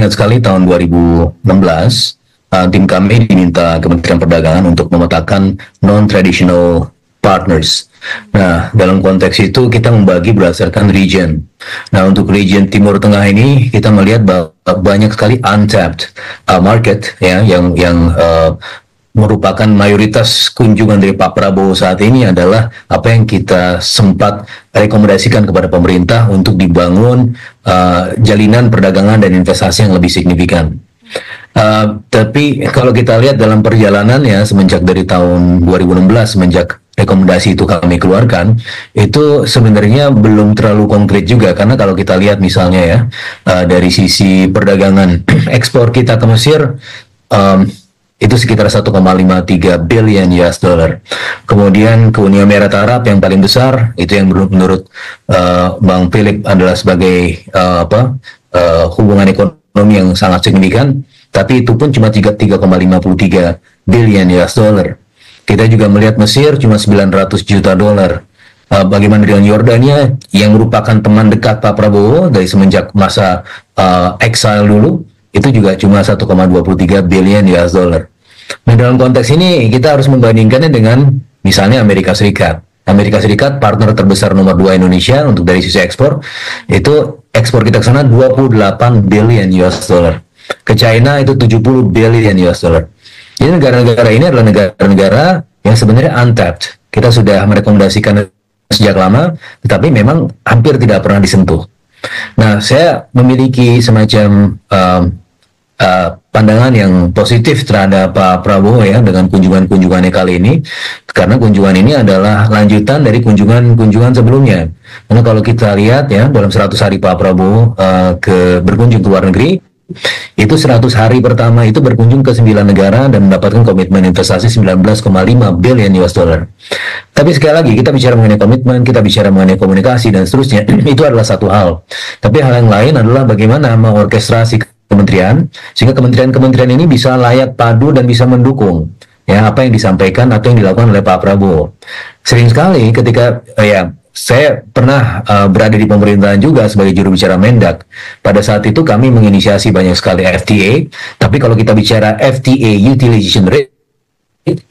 ingat sekali tahun 2016, tim kami diminta Kementerian Perdagangan untuk memetakan non-traditional partners. Nah, dalam konteks itu kita membagi berdasarkan region. Nah, untuk region Timur Tengah ini kita melihat bahwa banyak sekali untapped market ya yang merupakan mayoritas kunjungan dari Pak Prabowo saat ini adalah apa yang kita sempat rekomendasikan kepada pemerintah untuk dibangun jalinan perdagangan dan investasi yang lebih signifikan. Tapi kalau kita lihat dalam perjalanan ya semenjak dari tahun 2016 semenjak rekomendasi itu kami keluarkan, itu sebenarnya belum terlalu konkret juga karena kalau kita lihat misalnya ya dari sisi perdagangan ekspor kita ke Mesir itu sekitar 1,53 billion US dollar. Kemudian ke Uni Emirat Arab yang paling besar itu yang menurut Bang Philip adalah sebagai hubungan ekonomi yang sangat signifikan, tapi itu pun cuma 3,53 billion US dollar. Kita juga melihat Mesir cuma 900 juta dolar. Bagaimana dengan Yordania yang merupakan teman dekat Pak Prabowo dari semenjak masa exile dulu, itu juga cuma 1,23 billion US dollar. Nah, dalam konteks ini kita harus membandingkannya dengan misalnya Amerika Serikat. Amerika Serikat partner terbesar nomor 2 Indonesia untuk dari sisi ekspor, itu ekspor kita ke sana 28 billion US dollar. Ke China itu 70 billion US dollar. Jadi negara-negara ini adalah negara-negara yang sebenarnya untapped. Kita sudah merekomendasikan sejak lama, tetapi memang hampir tidak pernah disentuh. Nah, saya memiliki semacam pandangan yang positif terhadap Pak Prabowo ya dengan kunjungan-kunjungannya kali ini, karena kunjungan ini adalah lanjutan dari kunjungan-kunjungan sebelumnya. Karena kalau kita lihat ya dalam 100 hari Pak Prabowo berkunjung ke luar negeri, itu 100 hari pertama itu berkunjung ke 9 negara dan mendapatkan komitmen investasi 19,5 billion US dollar. Tapi sekali lagi kita bicara mengenai komitmen, kita bicara mengenai komunikasi dan seterusnya, itu adalah satu hal. Tapi hal yang lain adalah bagaimana mengorkestrasi kementerian sehingga kementerian-kementerian ini bisa layak padu dan bisa mendukung ya apa yang disampaikan atau yang dilakukan oleh Pak Prabowo. Sering sekali ketika saya pernah berada di pemerintahan juga sebagai juru bicara Mendak. Pada saat itu kami menginisiasi banyak sekali FTA, tapi kalau kita bicara FTA utilization rate,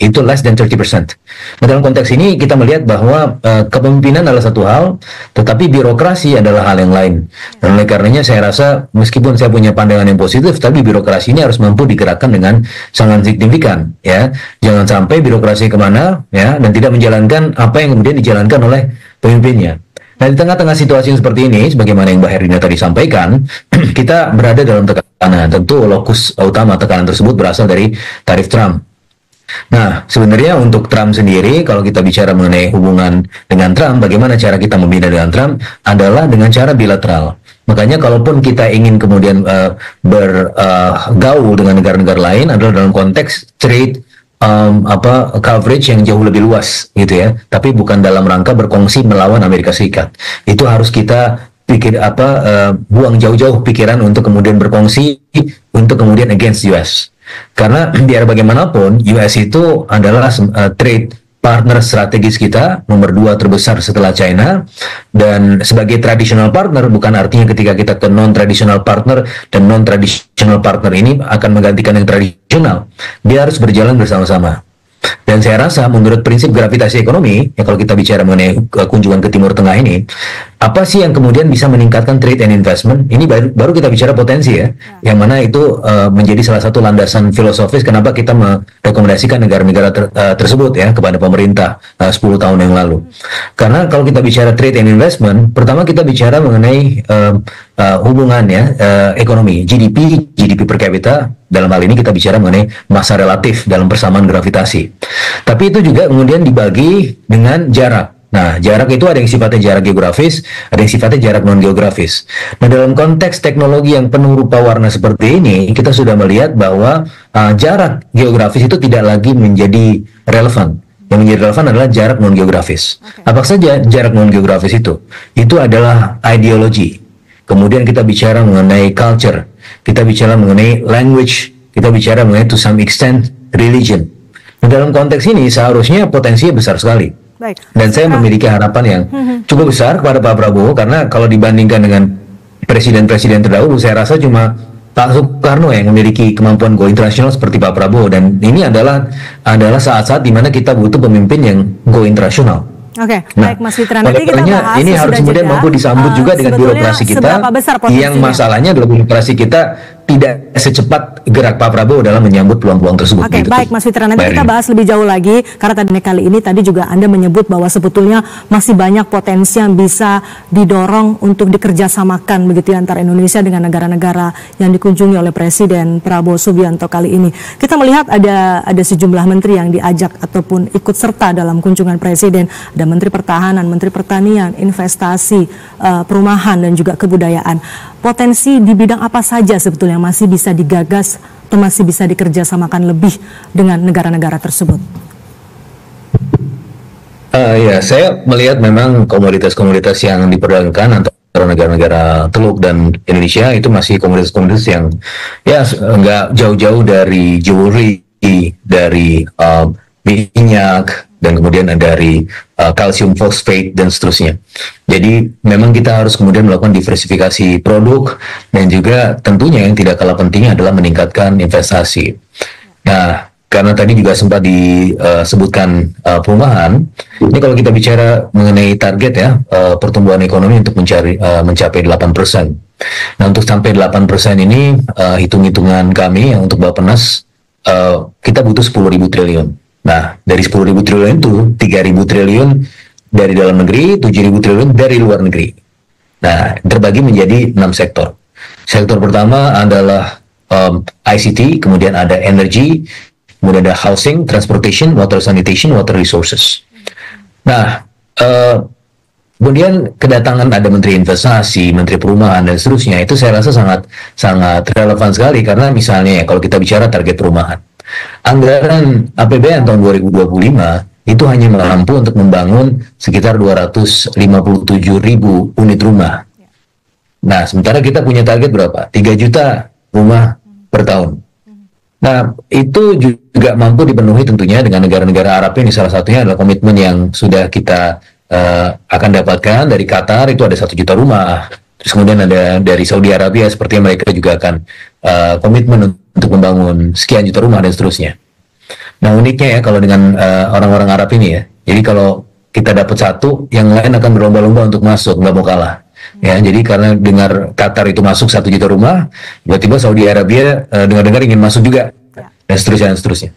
itu less than 30%. Nah, dalam konteks ini kita melihat bahwa kepemimpinan adalah satu hal, tetapi birokrasi adalah hal yang lain. Dan oleh karenanya saya rasa meskipun saya punya pandangan yang positif, tapi birokrasi ini harus mampu digerakkan dengan sangat signifikan. Ya, jangan sampai birokrasi kemana ya dan tidak menjalankan apa yang kemudian dijalankan oleh pemimpinnya. Nah, di tengah-tengah situasi yang seperti ini, sebagaimana yang Mbak Herlina tadi sampaikan, kita berada dalam tekanan. Tentu lokus utama tekanan tersebut berasal dari tarif Trump. Nah, sebenarnya untuk Trump sendiri, kalau kita bicara mengenai hubungan dengan Trump, bagaimana cara kita membina dengan Trump adalah dengan cara bilateral. Makanya kalaupun kita ingin kemudian bergaul dengan negara-negara lain adalah dalam konteks trade coverage yang jauh lebih luas gitu ya, tapi bukan dalam rangka berkongsi melawan Amerika Serikat. Itu harus kita buang jauh-jauh pikiran untuk kemudian berkongsi untuk kemudian against US. Karena biar bagaimanapun US itu adalah trade partner strategis kita nomor 2 terbesar setelah China, dan sebagai traditional partner bukan artinya ketika kita ke non-traditional partner dan non-traditional partner ini akan menggantikan yang tradisional. Dia harus berjalan bersama-sama. Dan saya rasa menurut prinsip gravitasi ekonomi, ya kalau kita bicara mengenai kunjungan ke Timur Tengah ini, apa sih yang kemudian bisa meningkatkan trade and investment? Ini baru kita bicara potensi ya, yang mana itu menjadi salah satu landasan filosofis kenapa kita merekomendasikan negara-negara tersebut ya kepada pemerintah 10 tahun yang lalu. Karena kalau kita bicara trade and investment, pertama kita bicara mengenai hubungannya ekonomi, GDP per kapita. Dalam hal ini kita bicara mengenai masa relatif dalam persamaan gravitasi. Tapi itu juga kemudian dibagi dengan jarak. Nah, jarak itu ada yang sifatnya jarak geografis, ada yang sifatnya jarak non-geografis. Nah, dalam konteks teknologi yang penuh rupa warna seperti ini, kita sudah melihat bahwa jarak geografis itu tidak lagi menjadi relevan. Yang menjadi relevan adalah jarak non-geografis. Apa saja jarak non-geografis itu? Itu adalah ideologi. Kemudian kita bicara mengenai culture, kita bicara mengenai language, kita bicara mengenai to some extent religion. Nah, dalam konteks ini seharusnya potensinya besar sekali. Baik. Dan saya memiliki harapan yang cukup besar kepada Pak Prabowo, karena kalau dibandingkan dengan presiden-presiden terdahulu, saya rasa cuma Pak Soekarno yang memiliki kemampuan go internasional seperti Pak Prabowo, dan ini adalah saat-saat di mana kita butuh pemimpin yang go internasional. Oke, Nah, baik Mas Fitra, oleh nanti kita karenanya bahas ini harus kemudian mampu disambut juga dengan birokrasi kita, seberapa besar yang potensinya? masalahnya adalah birokrasi kita tidak secepat gerak Pak Prabowo dalam menyambut peluang-peluang tersebut. Oke, baik Mas Fitra, nanti kita bahas lebih jauh lagi, karena kali ini tadi juga Anda menyebut bahwa sebetulnya masih banyak potensi yang bisa didorong untuk dikerjasamakan begitu ya, antara Indonesia dengan negara-negara yang dikunjungi oleh Presiden Prabowo Subianto kali ini. Kita melihat ada sejumlah menteri yang diajak ataupun ikut serta dalam kunjungan Presiden. Ada Menteri Pertahanan, Menteri Pertanian, Investasi, Perumahan, dan juga Kebudayaan. Potensi di bidang apa saja sebetulnya masih bisa digagas atau masih bisa dikerjasamakan lebih dengan negara-negara tersebut? Ya, saya melihat memang komoditas-komoditas yang diperdagangkan antara negara-negara Teluk dan Indonesia itu masih komoditas-komoditas yang ya nggak jauh-jauh dari jewelry, dari minyak, dan kemudian dari kalsium fosfat dan seterusnya. Jadi memang kita harus kemudian melakukan diversifikasi produk, dan juga tentunya yang tidak kalah pentingnya adalah meningkatkan investasi. Nah, karena tadi juga sempat disebutkan perumahan, ini kalau kita bicara mengenai target ya, pertumbuhan ekonomi untuk mencapai 8%. Nah, untuk sampai 8% ini, hitung-hitungan kami yang untuk Bappenas, kita butuh 10.000 triliun. Nah, dari 10.000 triliun itu 3.000 triliun dari dalam negeri, 7.000 triliun dari luar negeri. Nah, terbagi menjadi 6 sektor. Sektor pertama adalah ICT, kemudian ada energy, kemudian ada housing, transportation, water sanitation, water resources. Nah, kemudian kedatangan ada Menteri Investasi, Menteri Perumahan, dan seterusnya, itu saya rasa sangat relevan sekali, karena misalnya kalau kita bicara target perumahan, anggaran APBN tahun 2025 itu hanya mampu untuk membangun sekitar 257.000 unit rumah. Nah, sementara kita punya target berapa? 3 juta rumah per tahun. Nah, itu juga mampu dipenuhi tentunya dengan negara-negara Arab ini. Salah satunya adalah komitmen yang sudah kita akan dapatkan dari Qatar, itu ada 1 juta rumah. Terus kemudian ada dari Saudi Arabia, sepertinya mereka juga akan komitmen untuk membangun sekian juta rumah dan seterusnya. Nah, uniknya ya kalau dengan orang-orang Arab ini ya, jadi kalau kita dapat satu, yang lain akan berlomba-lomba untuk masuk, nggak mau kalah. Ya, jadi karena dengar Qatar itu masuk 1 juta rumah, tiba-tiba Saudi Arabia dengar-dengar ingin masuk juga, dan seterusnya dan seterusnya.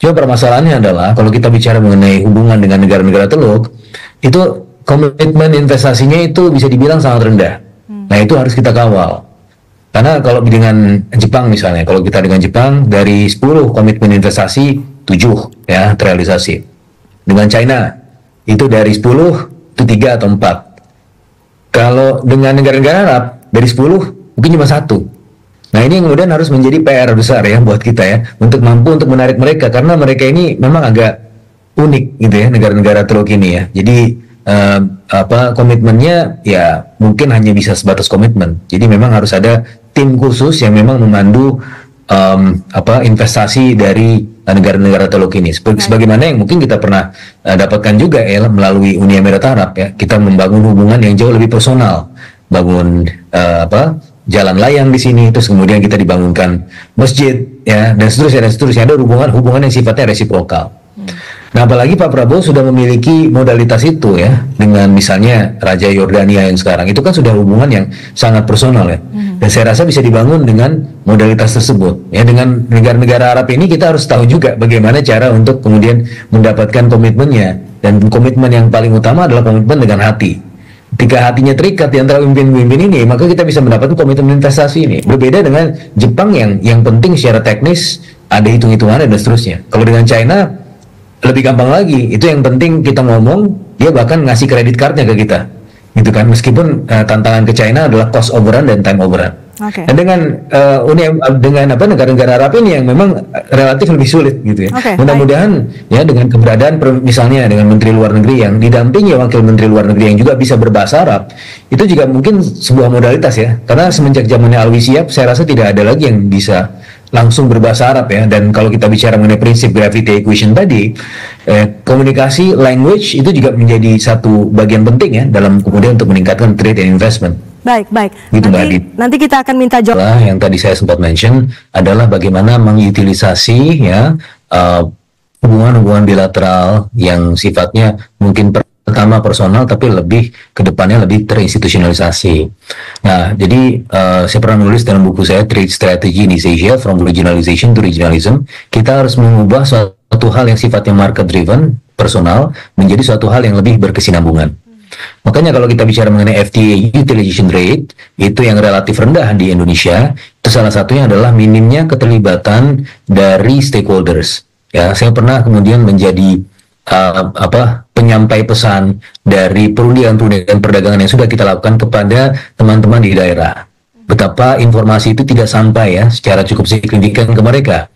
Cuma permasalahannya adalah kalau kita bicara mengenai hubungan dengan negara-negara Teluk, itu komitmen investasinya itu bisa dibilang sangat rendah. Nah, itu harus kita kawal. Karena kalau dengan Jepang misalnya, kalau kita dengan Jepang dari 10 komitmen investasi 7 ya terrealisasi. Dengan China itu dari 10 itu 3 atau 4. Kalau dengan negara-negara Arab dari 10 mungkin cuma 1. Nah, ini yang kemudian harus menjadi PR besar ya buat kita ya, untuk mampu untuk menarik mereka, karena mereka ini memang agak unik gitu ya, negara-negara Teluk ini ya. Jadi komitmennya ya mungkin hanya bisa sebatas komitmen. Jadi memang harus ada tim khusus yang memang memandu investasi dari negara-negara Teluk ini. Sebagaimana yang mungkin kita pernah dapatkan juga ya melalui Uni Emirat Arab ya. Kita membangun hubungan yang jauh lebih personal, bangun jalan layang di sini, terus kemudian kita dibangunkan masjid ya, dan seterusnya. Ada hubungan yang sifatnya resiprokal. Nah, apalagi Pak Prabowo sudah memiliki modalitas itu ya, dengan misalnya Raja Yordania yang sekarang, itu kan sudah hubungan yang sangat personal ya. Dan saya rasa bisa dibangun dengan modalitas tersebut. Ya, dengan negara-negara Arab ini kita harus tahu juga bagaimana cara untuk kemudian mendapatkan komitmennya. Dan komitmen yang paling utama adalah komitmen dengan hati. Ketika hatinya terikat di antara pemimpin-pemimpin ini, maka kita bisa mendapatkan komitmen investasi ini. Berbeda dengan Jepang yang penting secara teknis, ada hitung-hitungannya dan seterusnya. Kalau dengan China lebih gampang lagi, itu yang penting kita ngomong, dia bahkan ngasih kredit cardnya ke kita, gitu kan. Meskipun tantangan ke China adalah cost overrun dan time overrun. Okay. Dan dengan negara-negara Arab ini yang memang relatif lebih sulit, gitu ya. Okay, mudah-mudahan ya dengan keberadaan misalnya dengan Menteri Luar Negeri yang didampingi Wakil Menteri Luar Negeri yang juga bisa berbahasa Arab, itu juga mungkin sebuah modalitas ya. Karena semenjak zamannya Alwi Siap, saya rasa tidak ada lagi yang bisa langsung berbahasa Arab ya. Dan kalau kita bicara mengenai prinsip gravity equation tadi, komunikasi language itu juga menjadi satu bagian penting ya dalam kemudian untuk meningkatkan trade and investment. Baik, baik. Gitu, Mbak Adit. Nanti kita akan minta jawab. Yang tadi saya sempat mention adalah bagaimana mengutilisasi ya hubungan-hubungan bilateral yang sifatnya mungkin pertama personal tapi lebih ke depannya lebih terinstitusionalisasi. Nah, jadi saya pernah menulis dalam buku saya Trade Strategy in East Asia from Regionalization to Regionalism. Kita harus mengubah suatu hal yang sifatnya market driven, personal, menjadi suatu hal yang lebih berkesinambungan. Makanya kalau kita bicara mengenai FTA utilization rate itu yang relatif rendah di Indonesia, itu salah satunya adalah minimnya keterlibatan dari stakeholders. Ya, saya pernah kemudian menjadi penyampai pesan dari perundingan perdagangan yang sudah kita lakukan kepada teman-teman di daerah. Betapa informasi itu tidak sampai ya secara cukup signifikan ke mereka.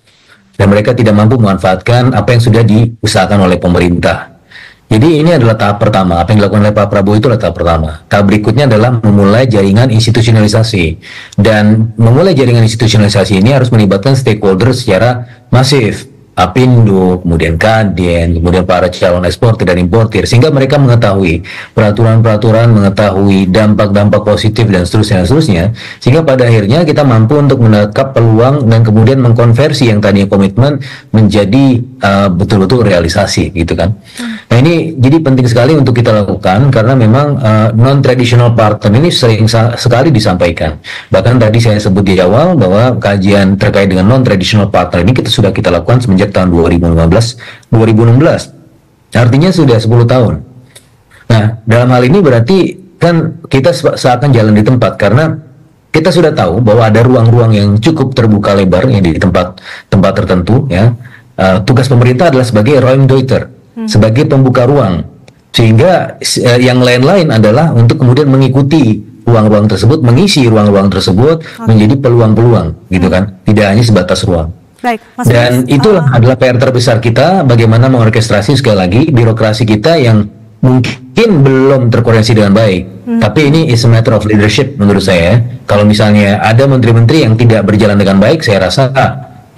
Dan mereka tidak mampu memanfaatkan apa yang sudah diusahakan oleh pemerintah. Jadi ini adalah tahap pertama. Apa yang dilakukan oleh Pak Prabowo itu adalah tahap pertama. Tahap berikutnya adalah memulai jaringan institusionalisasi. Dan memulai jaringan institusionalisasi ini harus melibatkan stakeholder secara masif. Apindo, kemudian Kadin, kemudian para calon eksportir dan importir, sehingga mereka mengetahui peraturan-peraturan, mengetahui dampak-dampak positif dan seterusnya, sehingga pada akhirnya kita mampu untuk menangkap peluang dan kemudian mengkonversi yang tadinya komitmen menjadi betul-betul realisasi, gitu kan. Nah ini jadi penting sekali untuk kita lakukan karena memang non-traditional partner ini sering sekali disampaikan. Bahkan tadi saya sebut di awal bahwa kajian terkait dengan non-traditional partner ini sudah kita lakukan semenjak tahun 2016. Artinya sudah 10 tahun. Nah, dalam hal ini berarti kan kita seakan jalan di tempat karena kita sudah tahu bahwa ada ruang-ruang yang cukup terbuka lebar yang di tempat tertentu ya. Tugas pemerintah adalah sebagai Raumdeuter, sebagai pembuka ruang. Sehingga yang lain-lain adalah untuk kemudian mengikuti ruang-ruang tersebut, mengisi ruang-ruang tersebut menjadi peluang-peluang gitu kan. Tidak hanya sebatas ruang. Baik, dan itulah adalah PR terbesar kita, bagaimana mengorkestrasi sekali lagi birokrasi kita yang mungkin belum terkoordinasi dengan baik. Tapi ini is a matter of leadership menurut saya. Kalau misalnya ada menteri-menteri yang tidak berjalan dengan baik, saya rasa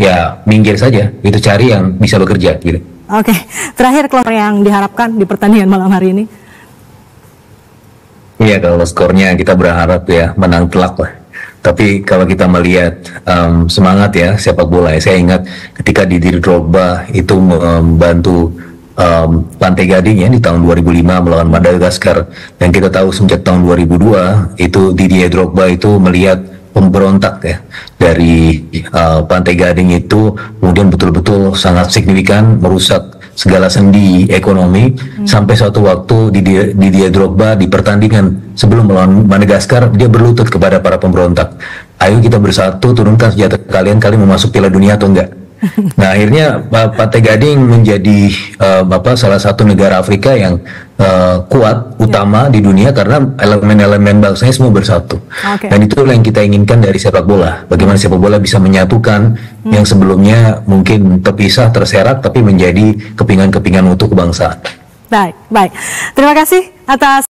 ya minggir saja, itu cari yang bisa bekerja gitu. Oke, terakhir klor yang diharapkan di pertandingan malam hari ini. Iya, kalau skornya kita berharap ya menang telak lah. Tapi kalau kita melihat semangat ya sepak bola ya, saya ingat ketika Didier Drogba itu membantu Pantai Gading ya di tahun 2005 melawan Madagaskar, dan kita tahu sejak tahun 2002 itu Didier Drogba itu melihat pemberontak ya dari Pantai Gading itu kemudian betul-betul sangat signifikan merusak segala sendi ekonomi sampai suatu waktu Didier Drogba di pertandingan sebelum melawan Madagaskar dia berlutut kepada para pemberontak, ayo kita bersatu, turunkan senjata kalian mau masuk Piala Dunia atau enggak. Nah akhirnya Pantai Gading menjadi salah satu negara Afrika yang kuat utama di dunia karena elemen-elemen bangsanya semua bersatu. Dan itu yang kita inginkan dari sepak bola, bagaimana sepak bola bisa menyatukan yang sebelumnya mungkin terpisah, terserak, tapi menjadi kepingan-kepingan untuk kebangsaan. Baik, terima kasih atas